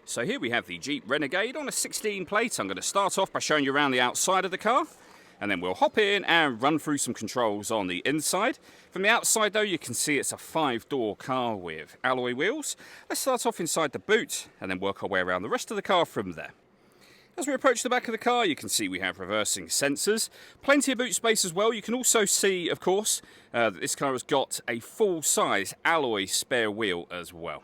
So here we have the Jeep Renegade on a 16 plate. I'm going to start off by showing you around the outside of the car, and then we'll hop in and run through some controls on the inside. From the outside though, you can see it's a 5-door car with alloy wheels. Let's start off inside the boot and then work our way around the rest of the car from there. As we approach the back of the car, you can see we have reversing sensors, plenty of boot space as well. You can also see, of course, that this car has got a full-size alloy spare wheel as well.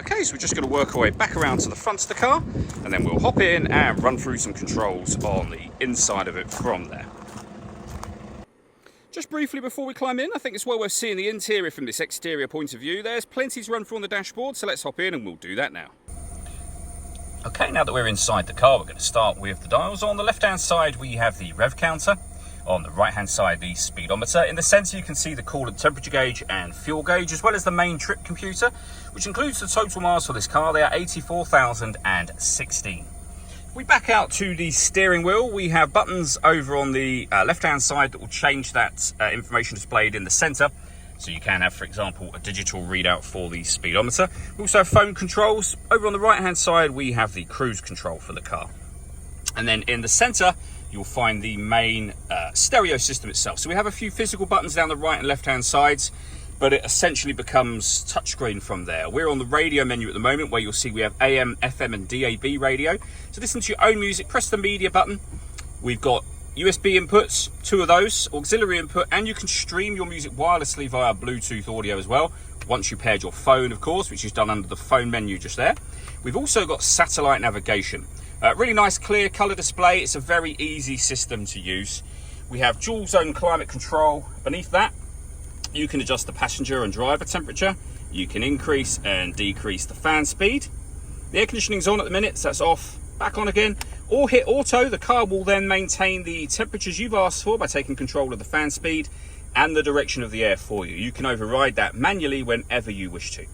Okay, so we're just going to work our way back around to the front of the car, and then we'll hop in and run through some controls on the inside of it from there. Just briefly before we climb in, I think it's well worth seeing the interior from this exterior point of view. There's plenty to run through on the dashboard, so let's hop in and we'll do that now. Okay, now that we're inside the car, we're going to start with the dials. On the left-hand side, we have the rev counter. On the right-hand side, the speedometer. In the centre, you can see the coolant temperature gauge and fuel gauge, as well as the main trip computer, which includes the total miles for this car. They are 84,016. We back out to the steering wheel. We have buttons over on the left-hand side that will change that information displayed in the centre. So you can have, for example, a digital readout for the speedometer. We also have phone controls. Over on the right-hand side, we have the cruise control for the car. And then in the centre, you'll find the main stereo system itself. So we have a few physical buttons down the right and left-hand sides, but it essentially becomes touchscreen from there. We're on the radio menu at the moment, where you'll see we have AM, FM, and DAB radio. So listen to your own music, press the media button. We've got USB inputs, 2 of those, auxiliary input, and you can stream your music wirelessly via Bluetooth audio as well, once you paired your phone, of course, which is done under the phone menu just there. We've also got satellite navigation. Really nice clear colour display. It's a very easy system to use. We have dual zone climate control. Beneath that, you can adjust the passenger and driver temperature. You can increase and decrease the fan speed. The air conditioning's on at the minute, so that's off, back on again. Or hit auto. The car will then maintain the temperatures you've asked for by taking control of the fan speed and the direction of the air for you. You can override that manually whenever you wish to.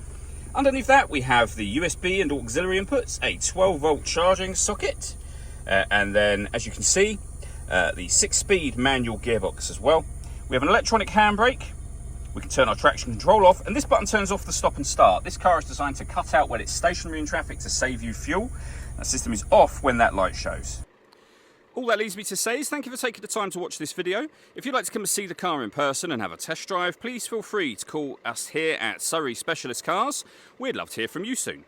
Underneath that, we have the USB and auxiliary inputs, a 12-volt charging socket, and then, as you can see, the 6-speed manual gearbox as well. We have an electronic handbrake. We can turn our traction control off, and this button turns off the stop and start. This car is designed to cut out when it's stationary in traffic to save you fuel. That system is off when that light shows. All that leaves me to say is thank you for taking the time to watch this video. If you'd like to come and see the car in person and have a test drive, please feel free to call us here at Surrey Specialist Cars. We'd love to hear from you soon.